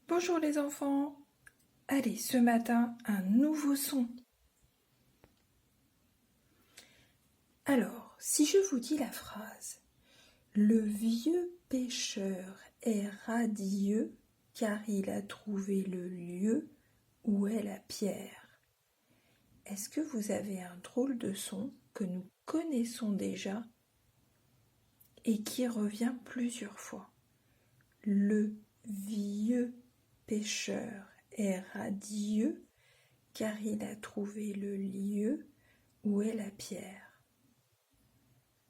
Bonjour les enfants. Allez, ce matin, un nouveau son. Alors, si je vous dis la phrase « Le vieux pêcheur est radieux car il a trouvé le lieu où est la pierre », est-ce que vous avez un drôle de son que nous connaissons déjà et qui revient plusieurs fois? Le vieux pêcheur est radieux car il a trouvé le lieu où est la pierre.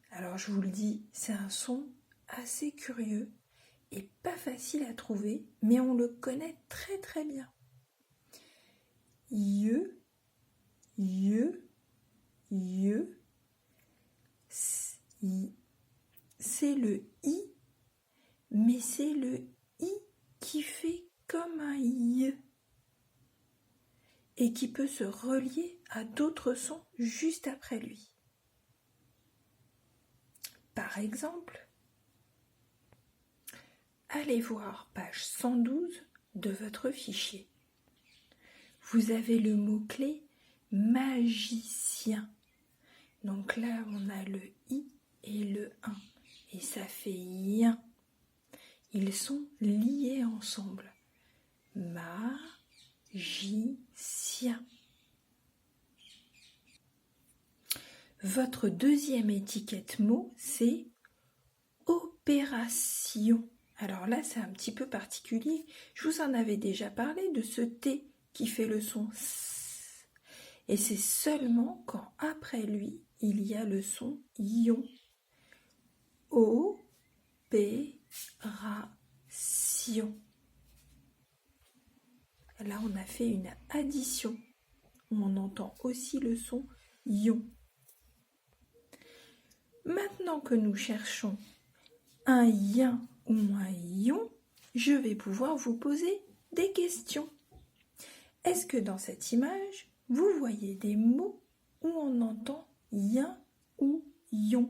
Alors je vous le dis, c'est un son assez curieux et pas facile à trouver, mais on le connaît très très bien. Yeux, yeux, yeux, c'est le i, mais c'est le i qui fait comme un i et qui peut se relier à d'autres sons juste après lui. Par exemple, allez voir page 112 de votre fichier. Vous avez le mot-clé magicien. Donc là, on a le i et le 1 et ça fait ien. Ils sont liés ensemble. Magicien. Votre deuxième étiquette mot, c'est opération. Alors là, c'est un petit peu particulier. Je vous en avais déjà parlé de ce T qui fait le son S. Et c'est seulement quand après lui, il y a le son ion. Opération. Là, on a fait une addition. On entend aussi le son ion. Maintenant que nous cherchons un yin ou un ion, je vais pouvoir vous poser des questions. Est-ce que dans cette image, vous voyez des mots où on entend yin ou ion?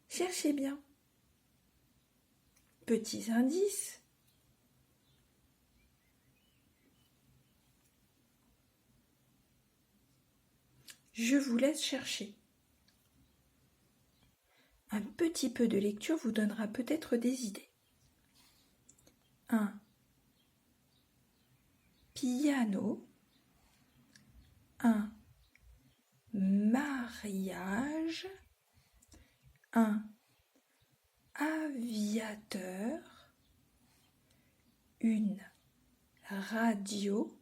Cherchez bien. Petits indices. Je vous laisse chercher. Un petit peu de lecture vous donnera peut-être des idées. Un piano, un mariage, un aviateur, une radio.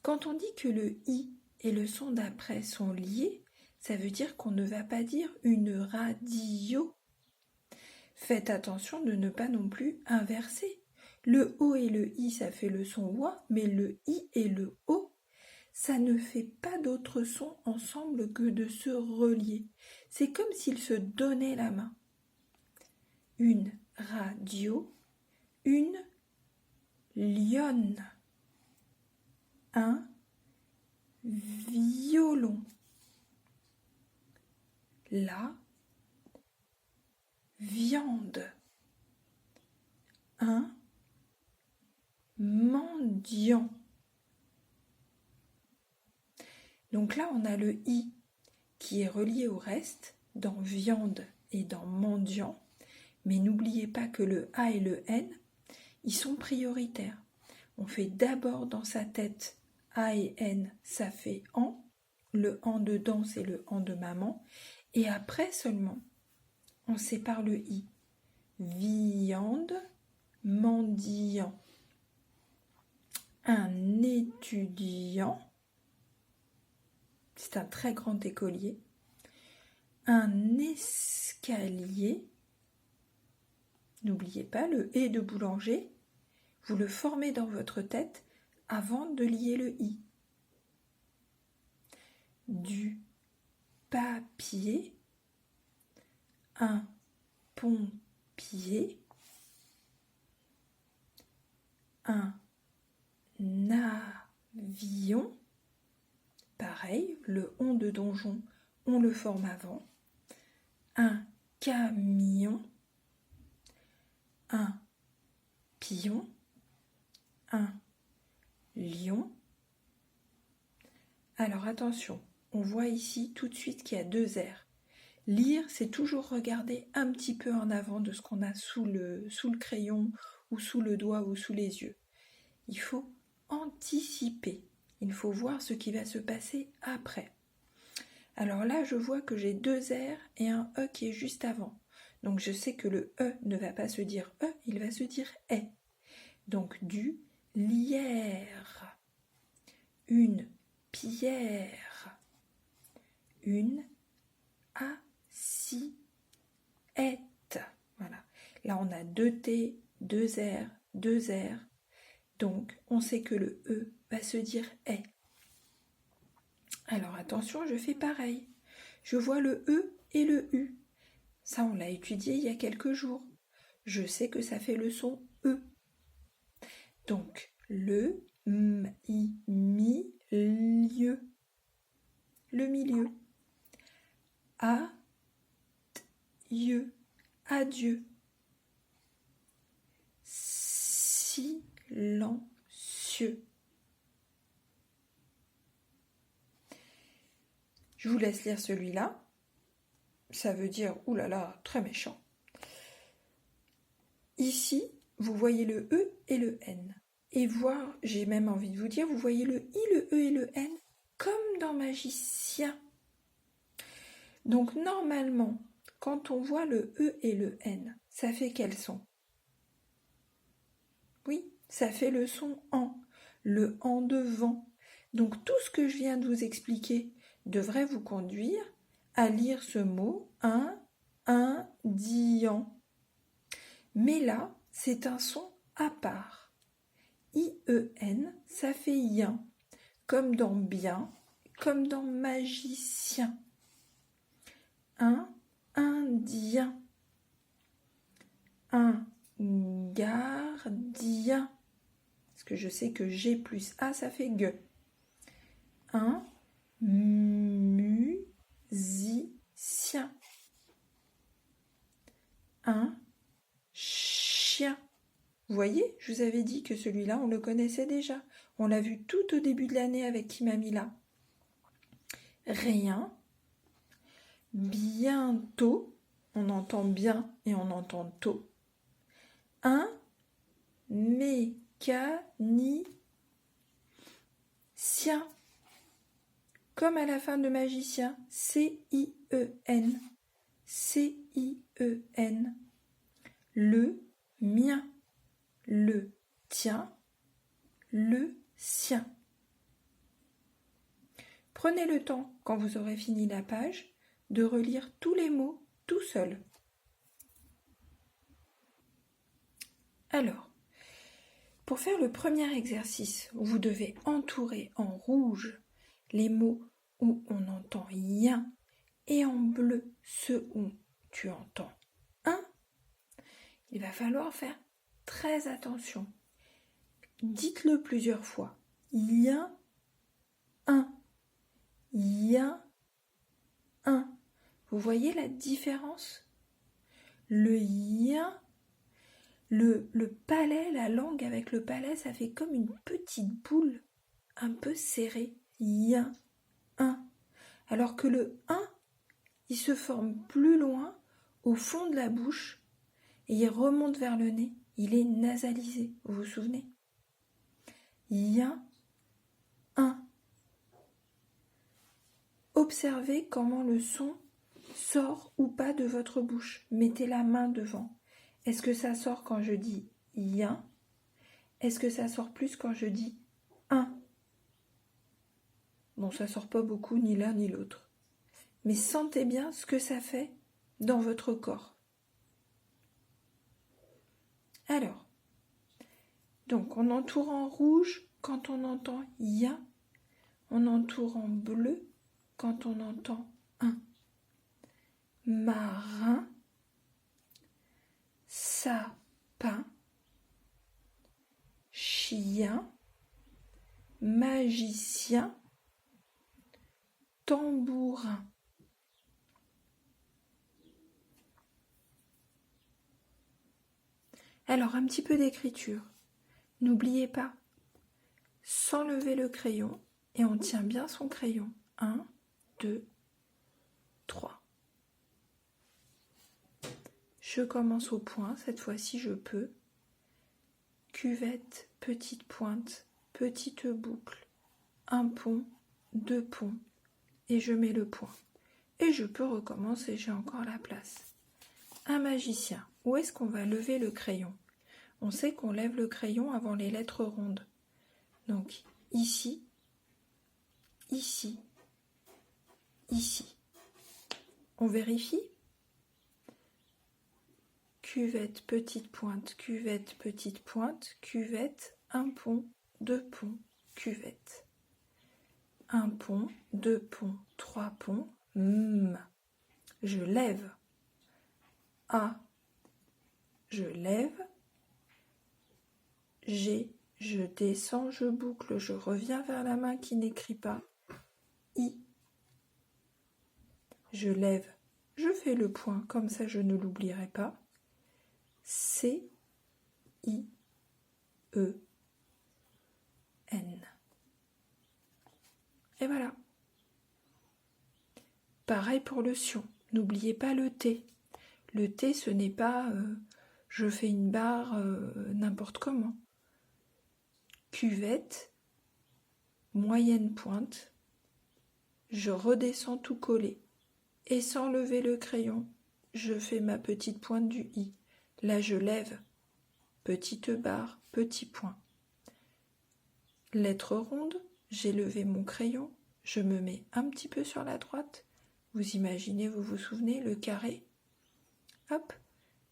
Quand on dit que le i et le son d'après sont liés, ça veut dire qu'on ne va pas dire une radio. Faites attention de ne pas non plus inverser. Le o et le i, ça fait le son oua, mais le i et le o, ça ne fait pas d'autre son ensemble que de se relier. C'est comme s'ils se donnaient la main. Une radio, une lionne, un violon, la viande, un mendiant. Donc là, on a le i qui est relié au reste dans viande et dans mendiant. Mais n'oubliez pas que le a et le n, ils sont prioritaires. On fait d'abord dans sa tête a et n, ça fait an. Le an de dent, c'est le an de maman. Et après seulement, on sépare le i. Viande, mendiant. Un étudiant, c'est un très grand écolier. Un escalier, n'oubliez pas le « et » de boulanger, vous le formez dans votre tête avant de lier le « i ». Du papier, un pompier, un avion, pareil, le « on » de donjon, on le forme avant, un camion, un pion, un lion. Alors attention, on voit ici tout de suite qu'il y a 2 R. Lire, c'est toujours regarder un petit peu en avant de ce qu'on a sous le crayon ou sous le doigt ou sous les yeux. Il faut anticiper. Il faut voir ce qui va se passer après. Alors là, je vois que j'ai 2 R et un E qui est juste avant. Donc je sais que le E ne va pas se dire E, il va se dire E. Donc du lierre, une pierre, une assiette. Voilà. Là, on a 2 T, 2 R, 2 R. Donc, on sait que le E va se dire est. Alors, attention, je fais pareil. Je vois le E et le U. Ça, on l'a étudié il y a quelques jours. Je sais que ça fait le son E. Donc, le, m, i, mi, lieu. Le milieu. A, t, ieu. Adieu. Silencieux. Je vous laisse lire celui-là. Ça veut dire, oulala, très méchant. Ici, vous voyez le E et le N. Et voir, j'ai même envie de vous dire, vous voyez le I, le E et le N comme dans Magicien. Donc normalement, quand on voit le E et le N, ça fait quel son? Oui, ça fait le son en, le en devant. Donc tout ce que je viens de vous expliquer devrait vous conduire à lire ce mot indien. Mais là, c'est un son à part. I-E-N, ça fait ien, comme dans bien, comme dans magicien. Un indien. Un gardien. Parce que je sais que G plus A, ça fait G. Un musicien. Un chien. Vous voyez, je vous avais dit que celui-là, on le connaissait déjà. On l'a vu tout au début de l'année avec Kimamila. Rien. Bientôt. On entend bien et on entend tôt. Un mécanicien. Comme à la fin de magicien. C-I-E-N. C-I-E-N. Le mien. Le tien. Le sien. Prenez le temps, quand vous aurez fini la page, de relire tous les mots tout seul. Alors, pour faire le premier exercice, vous devez entourer en rouge les mots où on entend ien et en bleu ceux où tu entends un. Il va falloir faire très attention. Dites-le plusieurs fois. Ien, un. Ien, un. Vous voyez la différence? Le ien, le palais, la langue avec le palais, ça fait comme une petite boule un peu serrée. Ien, un. Alors que le un, il se forme plus loin, au fond de la bouche, et il remonte vers le nez. Il est nasalisé, vous vous souvenez? Ien, un. Observez comment le son sort ou pas de votre bouche. Mettez la main devant. Est-ce que ça sort quand je dis ien? Est-ce que ça sort plus quand je dis un? Bon, ça sort pas beaucoup ni l'un ni l'autre. Mais sentez bien ce que ça fait dans votre corps. Alors, donc on entoure en rouge quand on entend ien, on entoure en bleu quand on entend un. Marin, sapin, chien, magicien, tambourin. Alors, un petit peu d'écriture. N'oubliez pas, sans lever le crayon, et on tient bien son crayon. 1, 2, 3. Je commence au point, cette fois-ci je peux. Cuvette, petite pointe, petite boucle, un pont, 2 ponts, et je mets le point. Et je peux recommencer, j'ai encore la place. Un magicien, où est-ce qu'on va lever le crayon? On sait qu'on lève le crayon avant les lettres rondes. Donc ici, ici, ici. On vérifie? Cuvette, petite pointe, cuvette, un pont, 2 ponts, cuvette. Un pont, 2 ponts, 3 ponts, Je lève. A, je lève. G, je descends, je boucle, je reviens vers la main qui n'écrit pas. I, je lève, je fais le point, comme ça je ne l'oublierai pas. C, I, E, N. Et voilà. Pareil pour le sion. N'oubliez pas le T. Le T, ce n'est pas je fais une barre n'importe comment. Cuvette, moyenne pointe, je redescends tout collé. Et sans lever le crayon, je fais ma petite pointe du I. Là, je lève. Petite barre, petit point. Lettre ronde, j'ai levé mon crayon, je me mets un petit peu sur la droite. Vous imaginez, vous vous souvenez, le carré. Hop,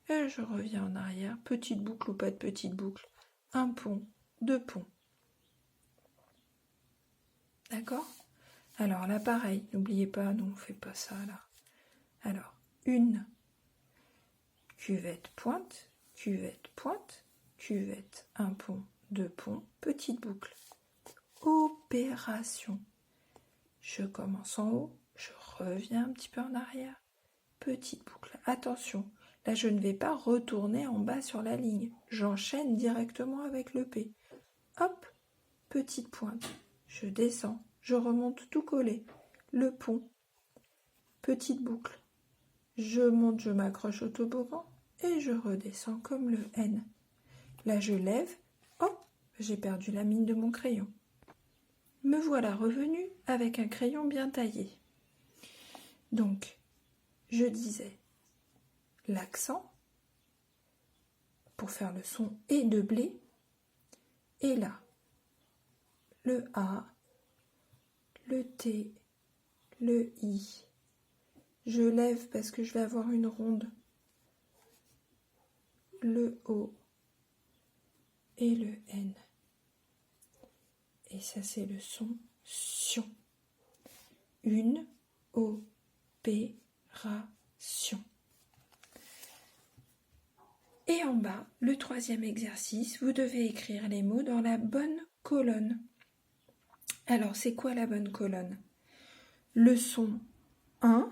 et je reviens en arrière. Petite boucle ou pas de petite boucle. Un pont, 2 ponts. D'accord? Alors là, pareil, n'oubliez pas, non, on ne fait pas ça là. Alors, une cuvette, pointe, cuvette, un pont, 2 ponts, petite boucle. Opération. Je commence en haut, je reviens un petit peu en arrière. Petite boucle. Attention, là je ne vais pas retourner en bas sur la ligne. J'enchaîne directement avec le P. Hop, petite pointe. Je descends, je remonte tout collé. Le pont. Petite boucle. Je monte, je m'accroche au toboggan et je redescends comme le N. Là je lève. Oh, j'ai perdu la mine de mon crayon. Me voilà revenu avec un crayon bien taillé. Donc, je disais l'accent pour faire le son et de blé. Et là, le A, le T, le I. Je lève parce que je vais avoir une ronde. Le O et le N. Et ça, c'est le son sion. Une opération. Et en bas, le 3e exercice, vous devez écrire les mots dans la bonne colonne. Alors, c'est quoi la bonne colonne? Le son 1,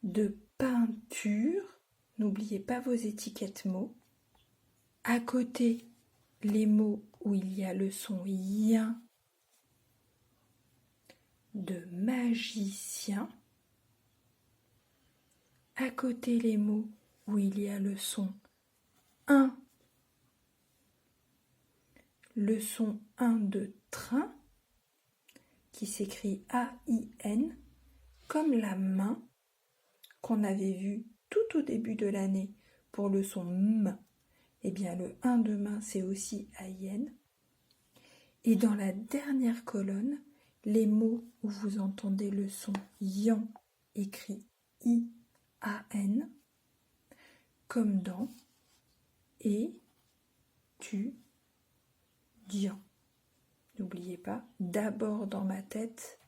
de peinture, n'oubliez pas vos étiquettes mots. À côté, les mots où il y a le son yin, de magicien. À côté, les mots où il y a le son 1, le son 1 de train, qui s'écrit A-I-N, comme la main qu'on avait vu tout au début de l'année pour le son M. Eh bien, le 1 de main, c'est aussi A-I-N. Et dans la dernière colonne, les mots où vous entendez le son yan, écrit I-A-N, comme dans étudiant. N'oubliez pas, d'abord dans ma tête,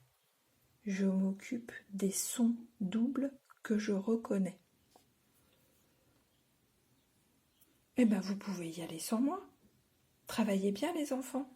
je m'occupe des sons doubles que je reconnais. Eh bien, vous pouvez y aller sans moi. Travaillez bien les enfants.